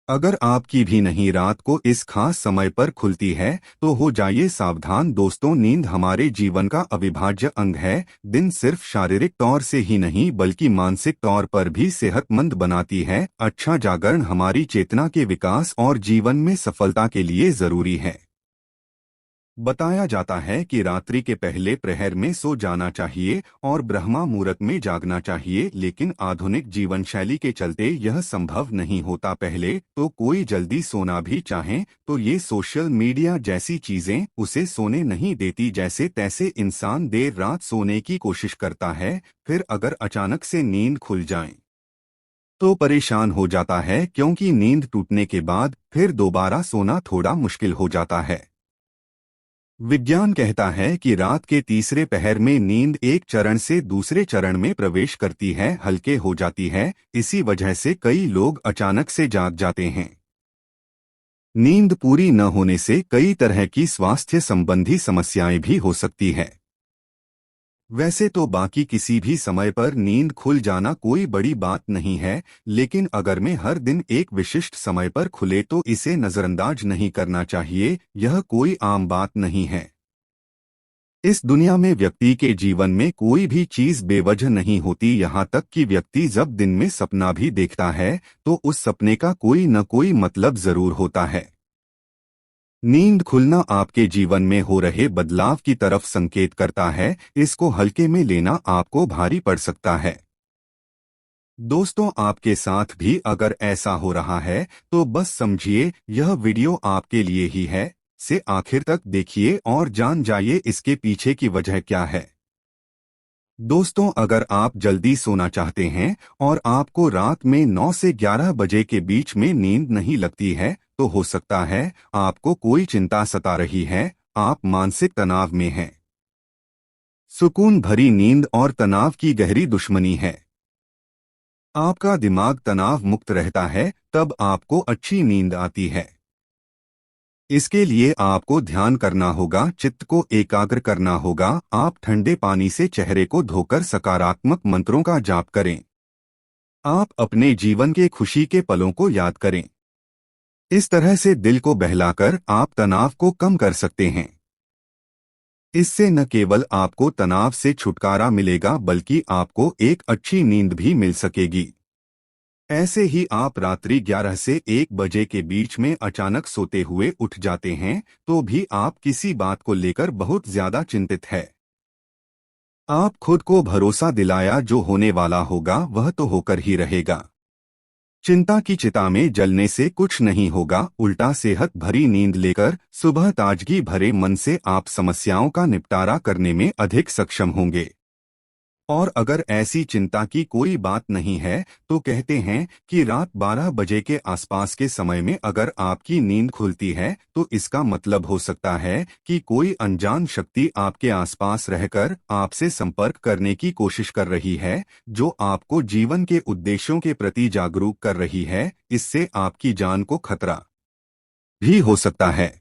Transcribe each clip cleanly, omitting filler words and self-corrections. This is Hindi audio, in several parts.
अगर आपकी भी नहीं रात को इस खास समय पर खुलती है तो हो जाइए सावधान दोस्तों। नींद हमारे जीवन का अविभाज्य अंग है। दिन सिर्फ शारीरिक तौर से ही नहीं बल्कि मानसिक तौर पर भी सेहतमंद बनाती है। अच्छा जागरण हमारी चेतना के विकास और जीवन में सफलता के लिए जरूरी है। बताया जाता है कि रात्रि के पहले प्रहर में सो जाना चाहिए और ब्रह्मा मुहूर्त में जागना चाहिए, लेकिन आधुनिक जीवन शैली के चलते यह संभव नहीं होता। पहले तो कोई जल्दी सोना भी चाहे तो ये सोशल मीडिया जैसी चीजें उसे सोने नहीं देती। जैसे तैसे इंसान देर रात सोने की कोशिश करता है, फिर अगर अचानक से नींद खुल जाए तो परेशान हो जाता है, क्योंकि नींद टूटने के बाद फिर दोबारा सोना थोड़ा मुश्किल हो जाता है। विज्ञान कहता है कि रात के तीसरे पहर में नींद एक चरण से दूसरे चरण में प्रवेश करती है, हल्के हो जाती है। इसी वजह से कई लोग अचानक से जाग जाते हैं। नींद पूरी न होने से कई तरह की स्वास्थ्य संबंधी समस्याएं भी हो सकती है। वैसे तो बाकी किसी भी समय पर नींद खुल जाना कोई बड़ी बात नहीं है, लेकिन अगर में हर दिन एक विशिष्ट समय पर खुले तो इसे नजरअंदाज नहीं करना चाहिए। यह कोई आम बात नहीं है। इस दुनिया में व्यक्ति के जीवन में कोई भी चीज बेवजह नहीं होती। यहाँ तक कि व्यक्ति जब दिन में सपना भी देखता है तो उस सपने का कोई न कोई मतलब जरूर होता है। नींद खुलना आपके जीवन में हो रहे बदलाव की तरफ संकेत करता है। इसको हल्के में लेना आपको भारी पड़ सकता है। दोस्तों, आपके साथ भी अगर ऐसा हो रहा है तो बस समझिए यह वीडियो आपके लिए ही है। से आखिर तक देखिए और जान जाइए इसके पीछे की वजह क्या है। दोस्तों, अगर आप जल्दी सोना चाहते हैं और आपको रात में 9 से 11 बजे के बीच में नींद नहीं लगती है तो हो सकता है आपको कोई चिंता सता रही है। आप मानसिक तनाव में हैं। सुकून भरी नींद और तनाव की गहरी दुश्मनी है। आपका दिमाग तनाव मुक्त रहता है तब आपको अच्छी नींद आती है। इसके लिए आपको ध्यान करना होगा, चित्त को एकाग्र करना होगा। आप ठंडे पानी से चेहरे को धोकर सकारात्मक मंत्रों का जाप करें। आप अपने जीवन के खुशी के पलों को याद करें। इस तरह से दिल को बहलाकर आप तनाव को कम कर सकते हैं। इससे न केवल आपको तनाव से छुटकारा मिलेगा बल्कि आपको एक अच्छी नींद भी मिल सकेगी। ऐसे ही आप रात्रि 11 से 1 बजे के बीच में अचानक सोते हुए उठ जाते हैं तो भी आप किसी बात को लेकर बहुत ज्यादा चिंतित है। आप खुद को भरोसा दिलाया जो होने वाला होगा वह तो होकर ही रहेगा। चिंता की चिता में जलने से कुछ नहीं होगा, उल्टा सेहत भरी नींद लेकर सुबह ताजगी भरे मन से आप समस्याओं का निपटारा करने में अधिक सक्षम होंगे। और अगर ऐसी चिंता की कोई बात नहीं है तो कहते हैं कि रात 12 बजे के आसपास के समय में अगर आपकी नींद खुलती है तो इसका मतलब हो सकता है कि कोई अनजान शक्ति आपके आसपास रहकर आपसे संपर्क करने की कोशिश कर रही है, जो आपको जीवन के उद्देश्यों के प्रति जागरूक कर रही है। इससे आपकी जान को खतरा भी हो सकता है।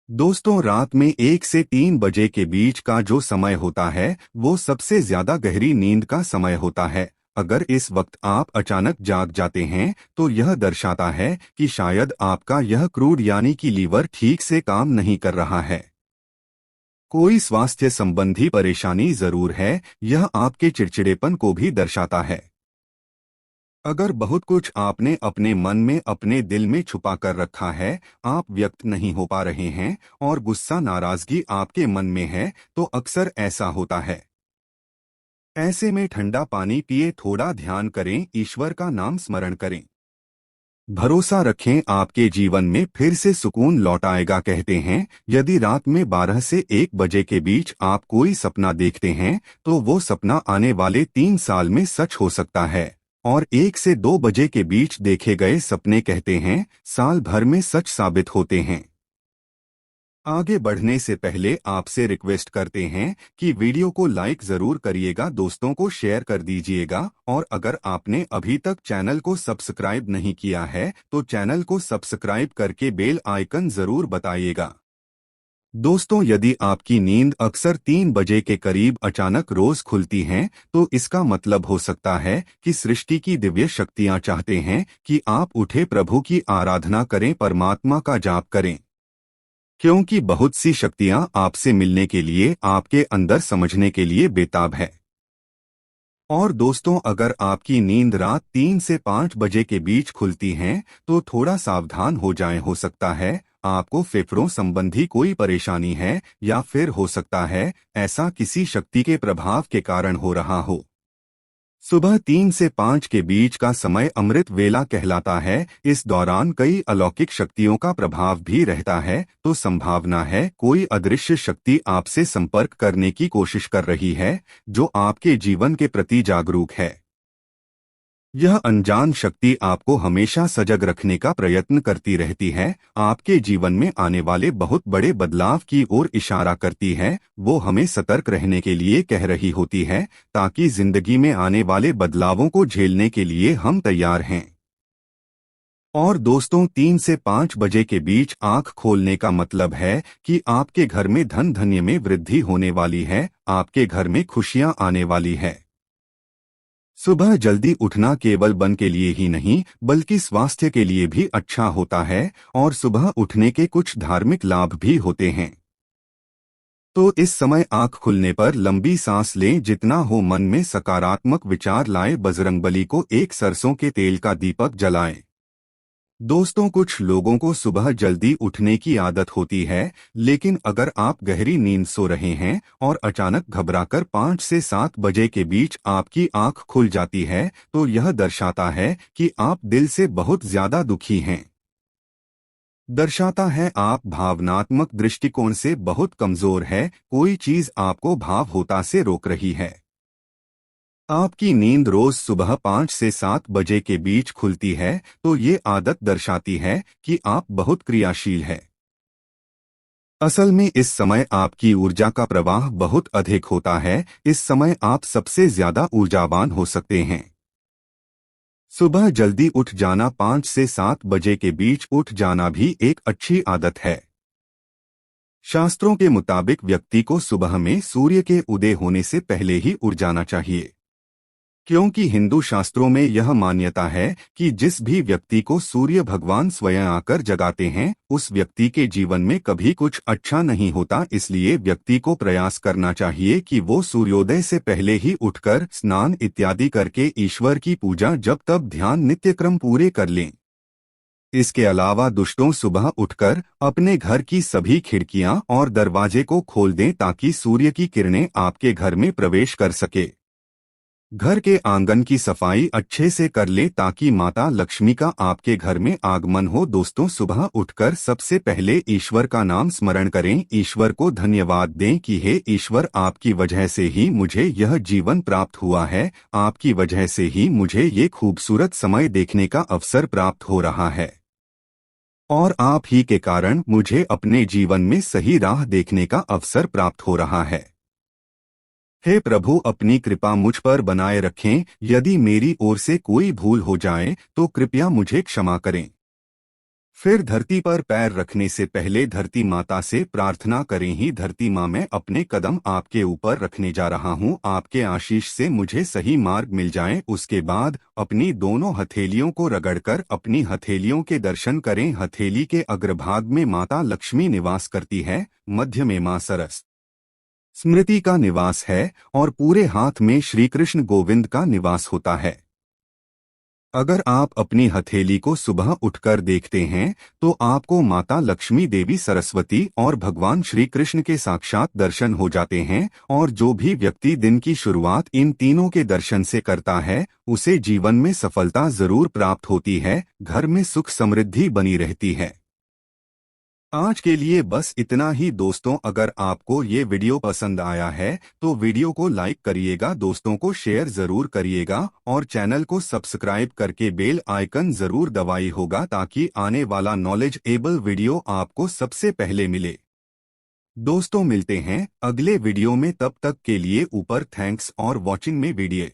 दोस्तों, रात में 1 से 3 बजे के बीच का जो समय होता है वो सबसे ज्यादा गहरी नींद का समय होता है। अगर इस वक्त आप अचानक जाग जाते हैं तो यह दर्शाता है कि शायद आपका यह क्रूड यानी कि लीवर ठीक से काम नहीं कर रहा है। कोई स्वास्थ्य संबंधी परेशानी जरूर है। यह आपके चिड़चिड़ेपन को भी दर्शाता है। अगर बहुत कुछ आपने अपने मन में अपने दिल में छुपा कर रखा है, आप व्यक्त नहीं हो पा रहे हैं और गुस्सा नाराजगी आपके मन में है तो अक्सर ऐसा होता है। ऐसे में ठंडा पानी पिए, थोड़ा ध्यान करें, ईश्वर का नाम स्मरण करें। भरोसा रखें, आपके जीवन में फिर से सुकून लौट आएगा। कहते हैं यदि रात में 12 से 1 बजे के बीच आप कोई सपना देखते हैं तो वो सपना आने वाले 3 साल में सच हो सकता है। और 1 से 2 बजे के बीच देखे गए सपने कहते हैं साल भर में सच साबित होते हैं। आगे बढ़ने से पहले आपसे रिक्वेस्ट करते हैं कि वीडियो को लाइक जरूर करिएगा, दोस्तों को शेयर कर दीजिएगा और अगर आपने अभी तक चैनल को सब्सक्राइब नहीं किया है तो चैनल को सब्सक्राइब करके बेल आइकन जरूर बताइएगा। दोस्तों, यदि आपकी नींद अक्सर 3 बजे के करीब अचानक रोज खुलती है, तो इसका मतलब हो सकता है कि सृष्टि की दिव्य शक्तियां चाहते हैं कि आप उठे प्रभु की आराधना करें, परमात्मा का जाप करें। क्योंकि बहुत सी शक्तियां आपसे मिलने के लिए, आपके अंदर समझने के लिए बेताब है। और दोस्तों, अगर आपकी नींद रात 3 से 5 बजे के बीच खुलती है, तो थोड़ा सावधान हो जाएं। हो सकता है आपको फेफड़ों संबंधी कोई परेशानी है, या फिर हो सकता है ऐसा किसी शक्ति के प्रभाव के कारण हो रहा हो। सुबह 3 से 5 के बीच का समय अमृत वेला कहलाता है। इस दौरान कई अलौकिक शक्तियों का प्रभाव भी रहता है, तो संभावना है कोई अदृश्य शक्ति आपसे संपर्क करने की कोशिश कर रही है, जो आपके जीवन के प्रति जागरूक है। यह अनजान शक्ति आपको हमेशा सजग रखने का प्रयत्न करती रहती है, आपके जीवन में आने वाले बहुत बड़े बदलाव की ओर इशारा करती है। वो हमें सतर्क रहने के लिए कह रही होती है, ताकि जिंदगी में आने वाले बदलावों को झेलने के लिए हम तैयार हैं। और दोस्तों, 3 से 5 बजे के बीच आंख खोलने का मतलब है कि आपके घर में धन धान्य में वृद्धि होने वाली है, आपके घर में खुशियां आने वाली है। सुबह जल्दी उठना केवल मन के लिए ही नहीं, बल्कि स्वास्थ्य के लिए भी अच्छा होता है, और सुबह उठने के कुछ धार्मिक लाभ भी होते हैं। तो इस समय आंख खुलने पर लंबी सांस लें, जितना हो मन में सकारात्मक विचार लाएं। बजरंगबली को एक सरसों के तेल का दीपक जलाएं। दोस्तों, कुछ लोगों को सुबह जल्दी उठने की आदत होती है, लेकिन अगर आप गहरी नींद सो रहे हैं और अचानक घबराकर 5 से 7 बजे के बीच आपकी आंख खुल जाती है, तो यह दर्शाता है कि आप दिल से बहुत ज्यादा दुखी हैं। दर्शाता है आप भावनात्मक दृष्टिकोण से बहुत कमजोर है, कोई चीज आपको भावुकता से रोक रही है। आपकी नींद रोज सुबह 5 से 7 बजे के बीच खुलती है, तो ये आदत दर्शाती है कि आप बहुत क्रियाशील है। असल में इस समय आपकी ऊर्जा का प्रवाह बहुत अधिक होता है, इस समय आप सबसे ज्यादा ऊर्जावान हो सकते हैं। सुबह जल्दी उठ जाना, 5 से 7 बजे के बीच उठ जाना भी एक अच्छी आदत है। शास्त्रों के मुताबिक व्यक्ति को सुबह में सूर्य के उदय होने से पहले ही उठ जाना चाहिए, क्योंकि हिंदू शास्त्रों में यह मान्यता है कि जिस भी व्यक्ति को सूर्य भगवान स्वयं आकर जगाते हैं, उस व्यक्ति के जीवन में कभी कुछ अच्छा नहीं होता। इसलिए व्यक्ति को प्रयास करना चाहिए कि वो सूर्योदय से पहले ही उठकर स्नान इत्यादि करके ईश्वर की पूजा, जप तप, ध्यान, नित्यक्रम पूरे कर लें। इसके अलावा दुष्टों सुबह उठकर अपने घर की सभी खिड़कियां और दरवाजे को खोल दें, ताकि सूर्य की किरणें आपके घर में प्रवेश कर सके। घर के आंगन की सफाई अच्छे से कर ले, ताकि माता लक्ष्मी का आपके घर में आगमन हो। दोस्तों, सुबह उठकर सबसे पहले ईश्वर का नाम स्मरण करें, ईश्वर को धन्यवाद दें कि हे ईश्वर, आपकी वजह से ही मुझे यह जीवन प्राप्त हुआ है, आपकी वजह से ही मुझे ये खूबसूरत समय देखने का अवसर प्राप्त हो रहा है, और आप ही के कारण मुझे अपने जीवन में सही राह देखने का अवसर प्राप्त हो रहा है। हे प्रभु, अपनी कृपा मुझ पर बनाए रखें। यदि मेरी ओर से कोई भूल हो जाए तो कृपया मुझे क्षमा करें। फिर धरती पर पैर रखने से पहले धरती माता से प्रार्थना करें, ही धरती माँ, मैं अपने कदम आपके ऊपर रखने जा रहा हूँ, आपके आशीष से मुझे सही मार्ग मिल जाए। उसके बाद अपनी दोनों हथेलियों को रगड़कर अपनी हथेलियों के दर्शन करें। हथेली के अग्रभाग में माता लक्ष्मी निवास करती है, मध्य में माँ सरस स्मृति का निवास है, और पूरे हाथ में श्री कृष्ण गोविंद का निवास होता है। अगर आप अपनी हथेली को सुबह उठकर देखते हैं, तो आपको माता लक्ष्मी, देवी सरस्वती और भगवान श्री कृष्ण के साक्षात दर्शन हो जाते हैं। और जो भी व्यक्ति दिन की शुरुआत इन तीनों के दर्शन से करता है, उसे जीवन में सफलता जरूर प्राप्त होती है, घर में सुख समृद्धि बनी रहती है। आज के लिए बस इतना ही दोस्तों। अगर आपको ये वीडियो पसंद आया है तो वीडियो को लाइक करिएगा, दोस्तों को शेयर जरूर करिएगा, और चैनल को सब्सक्राइब करके बेल आइकन जरूर दबाई होगा, ताकि आने वाला नॉलेज एबल वीडियो आपको सबसे पहले मिले। दोस्तों, मिलते हैं अगले वीडियो में, तब तक के लिए ऊपर थैंक्स और वॉचिंग में वीडियो।